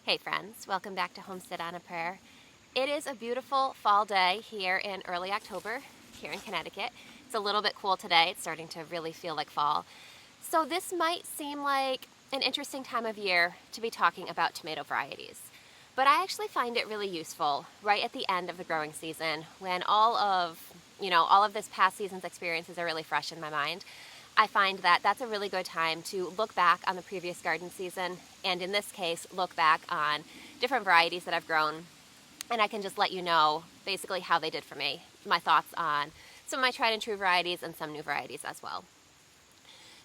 Hey friends, welcome back to Homestead on a Prayer. It is a beautiful fall day here in early October here in Connecticut. It's a little bit cool today. It's starting to really feel like fall. So this might seem like an interesting time of year to be talking about tomato varieties. But I actually find it really useful right at the end of the growing season when all of this past season's experiences are really fresh in my mind. I find that that's a really good time to look back on the previous garden season, and in this case, look back on different varieties that I've grown, and I can just let you know basically how they did for me, my thoughts on some of my tried and true varieties and some new varieties as well.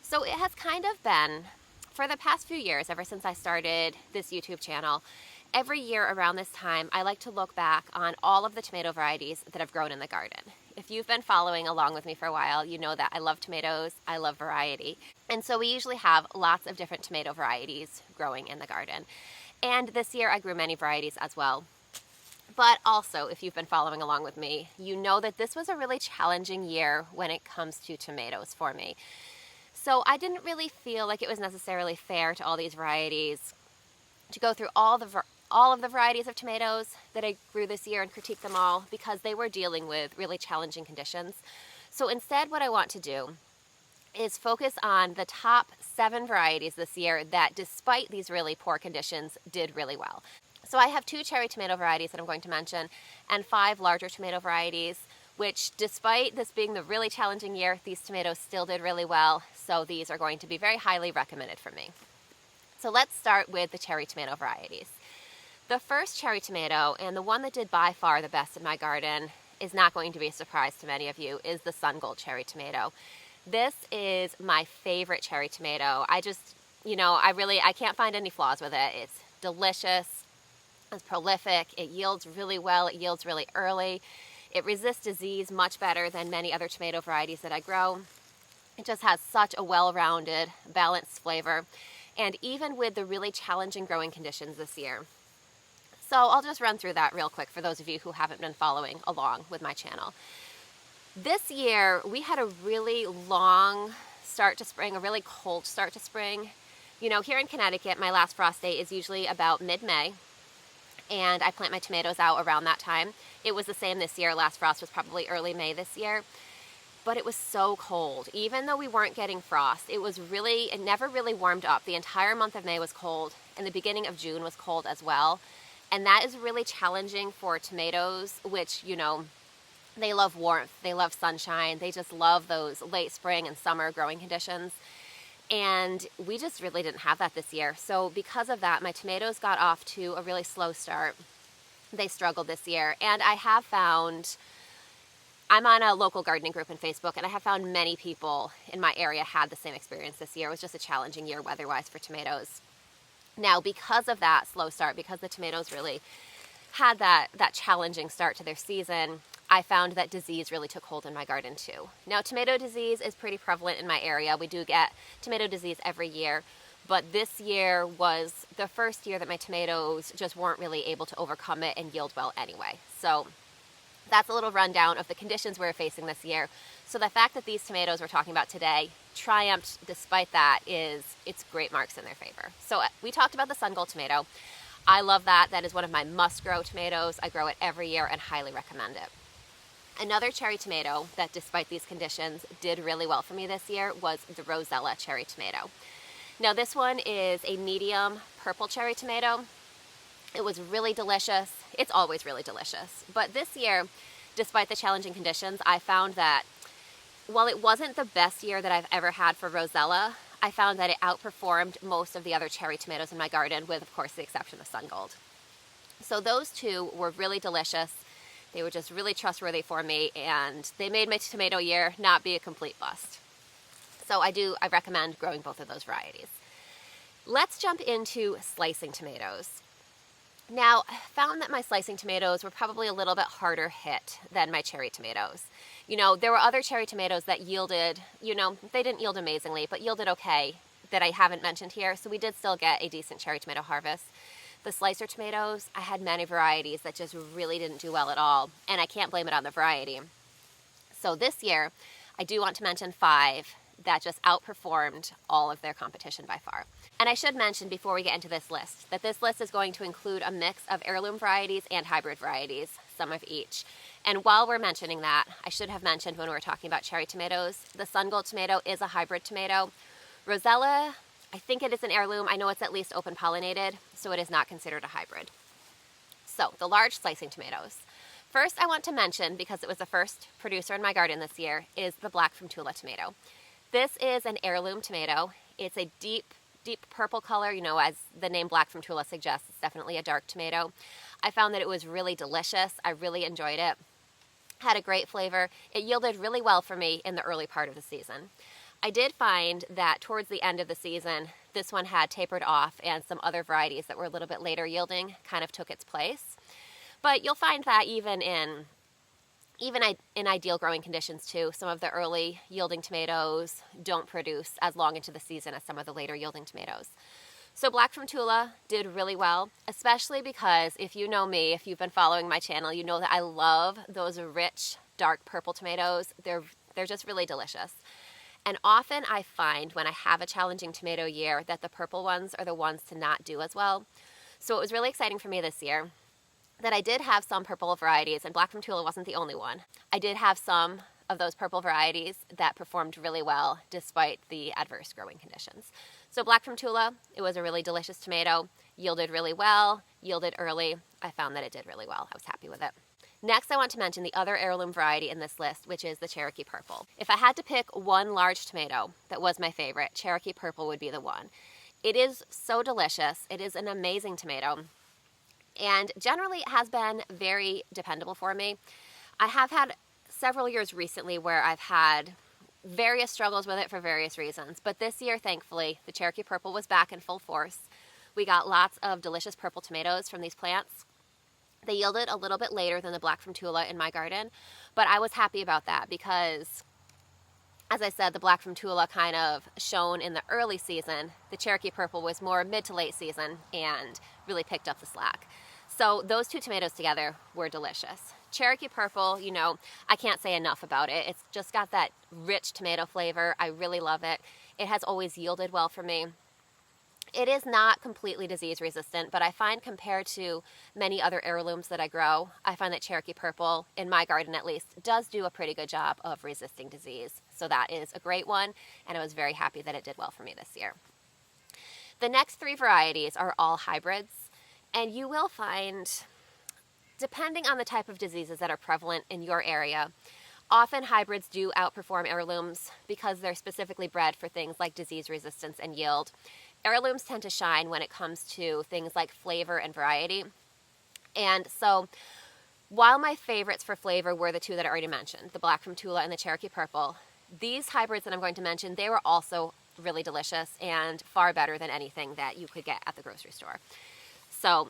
So it has kind of been, for the past few years, ever since I started this YouTube channel, every year around this time, I like to look back on all of the tomato varieties that I've grown in the garden. If you've been following along with me for a while, you know that I love tomatoes, I love variety. And so we usually have lots of different tomato varieties growing in the garden. And this year I grew many varieties as well. But also, if you've been following along with me, you know that this was a really challenging year when it comes to tomatoes for me. So I didn't really feel like it was necessarily fair to all these varieties to go through all of the varieties of tomatoes that I grew this year and critique them all because they were dealing with really challenging conditions. So instead, what I want to do is focus on the top 7 varieties this year that, despite these really poor conditions, did really well. So I have 2 cherry tomato varieties that I'm going to mention and 5 larger tomato varieties, which, despite this being the really challenging year, these tomatoes still did really well. So these are going to be very highly recommended for me. So let's start with the cherry tomato varieties. The first cherry tomato, and the one that did by far the best in my garden, is not going to be a surprise to many of you, is the Sun Gold cherry tomato. This is my favorite cherry tomato. I can't find any flaws with it. It's delicious, it's prolific, it yields really well, it yields really early. It resists disease much better than many other tomato varieties that I grow. It just has such a well-rounded, balanced flavor. And even with the really challenging growing conditions this year. So I'll just run through that real quick for those of you who haven't been following along with my channel. This year, we had a really long start to spring, a really cold start to spring. Here in Connecticut, my last frost date is usually about mid-May, and I plant my tomatoes out around that time. It was the same this year. Last frost was probably early May this year. But it was so cold. Even though we weren't getting frost, it never really warmed up. The entire month of May was cold, and the beginning of June was cold as well. And that is really challenging for tomatoes, which, they love warmth, they love sunshine, they just love those late spring and summer growing conditions. And we just really didn't have that this year. So because of that, my tomatoes got off to a really slow start. They struggled this year. And I'm on a local gardening group on Facebook, and I have found many people in my area had the same experience this year. It was just a challenging year weather-wise for tomatoes. Now, because of that slow start, because the tomatoes really had that challenging start to their season, I found that disease really took hold in my garden too. Now, tomato disease is pretty prevalent in my area. We do get tomato disease every year, but this year was the first year that my tomatoes just weren't really able to overcome it and yield well anyway. So that's a little rundown of the conditions we were facing this year. So the fact that these tomatoes we're talking about today triumphed despite that it's great marks in their favor. So we talked about the Sun Gold tomato. I love that. That is one of my must-grow tomatoes. I grow it every year and highly recommend it. Another cherry tomato that, despite these conditions, did really well for me this year was the Rosella cherry tomato. Now this one is a medium purple cherry tomato. It was really delicious. It's always really delicious. But this year, despite the challenging conditions, I found that while it wasn't the best year that I've ever had for Rosella, I found that it outperformed most of the other cherry tomatoes in my garden, with, of course, the exception of Sun Gold. So those two were really delicious. They were just really trustworthy for me, and they made my tomato year not be a complete bust. So I recommend growing both of those varieties. Let's jump into slicing tomatoes. Now, I found that my slicing tomatoes were probably a little bit harder hit than my cherry tomatoes. There were other cherry tomatoes that yielded, they didn't yield amazingly, but yielded okay, that I haven't mentioned here, so we did still get a decent cherry tomato harvest. The slicer tomatoes, I had many varieties that just really didn't do well at all, and I can't blame it on the variety. So this year, I do want to mention 5 that just outperformed all of their competition by far. And I should mention before we get into this list that this list is going to include a mix of heirloom varieties and hybrid varieties, some of each. And while we're mentioning that, I should have mentioned when we were talking about cherry tomatoes, the Sun Gold tomato is a hybrid tomato. Rosella, I think it is an heirloom. I know it's at least open pollinated, so it is not considered a hybrid. So the large slicing tomatoes. First, I want to mention, because it was the first producer in my garden this year, is the Black from Tula tomato. This is an heirloom tomato. It's a deep purple color, as the name Black from Tula suggests. It's definitely a dark tomato. I found that it was really delicious. I really enjoyed it. Had a great flavor. It yielded really well for me in the early part of the season. I did find that towards the end of the season, this one had tapered off and some other varieties that were a little bit later yielding kind of took its place. But you'll find that even in ideal growing conditions too, some of the early yielding tomatoes don't produce as long into the season as some of the later yielding tomatoes. So Black from Tula did really well, especially because if you know me, if you've been following my channel, you know that I love those rich, dark purple tomatoes. They're just really delicious. And often I find when I have a challenging tomato year that the purple ones are the ones to not do as well. So it was really exciting for me this year that I did have some purple varieties, and Black from Tula wasn't the only one. I did have some of those purple varieties that performed really well despite the adverse growing conditions. So Black from Tula, it was a really delicious tomato, yielded really well, yielded early. I found that it did really well. I was happy with it. Next, I want to mention the other heirloom variety in this list, which is the Cherokee Purple. If I had to pick one large tomato that was my favorite, Cherokee Purple would be the one. It is so delicious. It is an amazing tomato. And generally it has been very dependable for me. I have had several years recently where I've had various struggles with it for various reasons. But this year, thankfully, the Cherokee Purple was back in full force. We got lots of delicious purple tomatoes from these plants. They yielded a little bit later than the Black from Tula in my garden, but I was happy about that because, as I said, the Black from Tula kind of shone in the early season. The Cherokee Purple was more mid to late season and really picked up the slack. So those two tomatoes together were delicious. Cherokee Purple, I can't say enough about it. It's just got that rich tomato flavor. I really love it. It has always yielded well for me. It is not completely disease resistant, but I find compared to many other heirlooms that I grow, I find that Cherokee Purple, in my garden at least, does do a pretty good job of resisting disease. So that is a great one, and I was very happy that it did well for me this year. The next three varieties are all hybrids. And you will find, depending on the type of diseases that are prevalent in your area, often hybrids do outperform heirlooms because they're specifically bred for things like disease resistance and yield. Heirlooms tend to shine when it comes to things like flavor and variety. And so while my favorites for flavor were the two that I already mentioned, the Black from Tula and the Cherokee Purple, these hybrids that I'm going to mention, they were also really delicious and far better than anything that you could get at the grocery store. So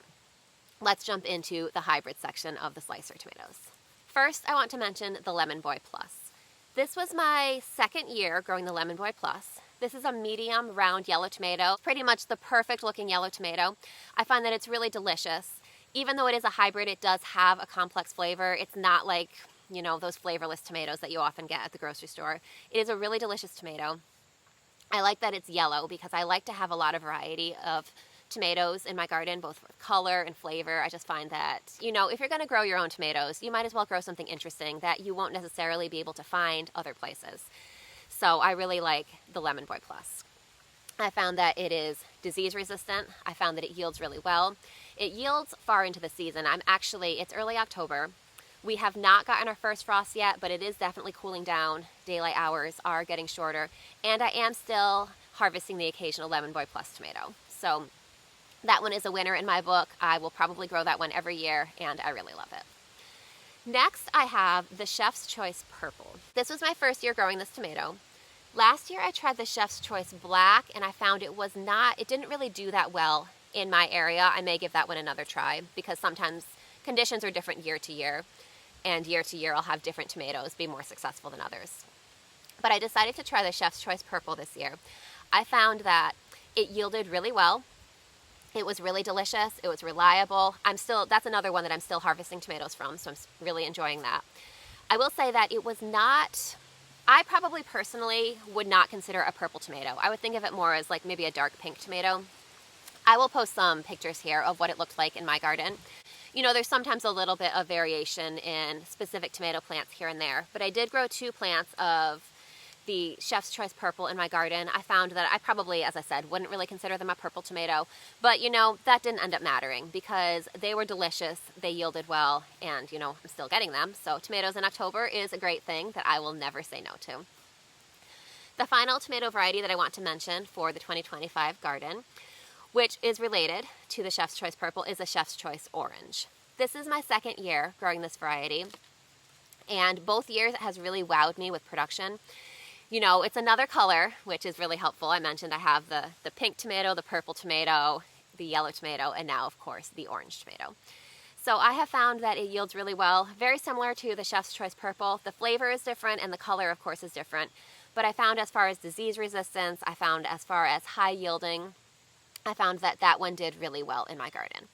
let's jump into the hybrid section of the slicer tomatoes. First, I want to mention the Lemon Boy Plus. This was my second year growing the Lemon Boy Plus. This is a medium round yellow tomato, pretty much the perfect looking yellow tomato. I find that it's really delicious. Even though it is a hybrid, it does have a complex flavor. It's not like, those flavorless tomatoes that you often get at the grocery store. It is a really delicious tomato. I like that it's yellow because I like to have a lot of variety of tomatoes in my garden, both for color and flavor. I just find that, if you're going to grow your own tomatoes, you might as well grow something interesting that you won't necessarily be able to find other places. So I really like the Lemon Boy Plus. I found that it is disease resistant. I found that it yields really well. It yields far into the season. It's early October. We have not gotten our first frost yet, but it is definitely cooling down. Daylight hours are getting shorter, and I am still harvesting the occasional Lemon Boy Plus tomato. So that one is a winner in my book. I will probably grow that one every year, and I really love it. Next, I have the Chef's Choice Purple. This was my first year growing this tomato. Last year, I tried the Chef's Choice Black, and I found it didn't really do that well in my area. I may give that one another try, because sometimes conditions are different year to year, and year to year I'll have different tomatoes be more successful than others. But I decided to try the Chef's Choice Purple this year. I found that it yielded really well. It was really delicious. It was reliable. That's another one that I'm still harvesting tomatoes from, so I'm really enjoying that. I will say that I probably personally would not consider a purple tomato. I would think of it more as like maybe a dark pink tomato. I will post some pictures here of what it looked like in my garden. You know, there's sometimes a little bit of variation in specific tomato plants here and there, but I did grow 2 plants of the Chef's Choice Purple in my garden. I found that I probably, as I said, wouldn't really consider them a purple tomato, but you know, that didn't end up mattering because they were delicious, they yielded well, and you know, I'm still getting them. So tomatoes in October is a great thing that I will never say no to. The final tomato variety that I want to mention for the 2025 garden, which is related to the Chef's Choice Purple, is a Chef's Choice Orange. This is my 2nd year growing this variety, and both years it has really wowed me with production. You know, it's another color, which is really helpful. I mentioned I have the pink tomato, the purple tomato, the yellow tomato, and now, of course, the orange tomato. So I have found that it yields really well, very similar to the Chef's Choice Purple. The flavor is different, and the color, of course, is different. But I found as far as disease resistance, I found as far as high yielding, I found that that one did really well in my garden.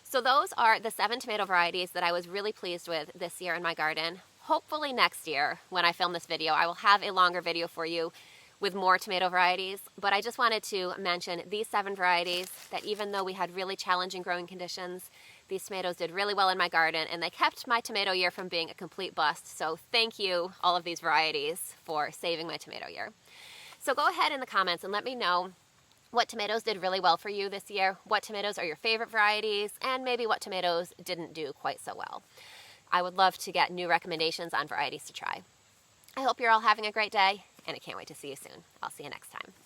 So those are the 7 tomato varieties that I was really pleased with this year in my garden. Hopefully next year, when I film this video, I will have a longer video for you with more tomato varieties, but I just wanted to mention these 7 varieties that even though we had really challenging growing conditions, these tomatoes did really well in my garden, and they kept my tomato year from being a complete bust. So thank you, all of these varieties, for saving my tomato year. So go ahead in the comments and let me know what tomatoes did really well for you this year, what tomatoes are your favorite varieties, and maybe what tomatoes didn't do quite so well. I would love to get new recommendations on varieties to try. I hope you're all having a great day, and I can't wait to see you soon. I'll see you next time.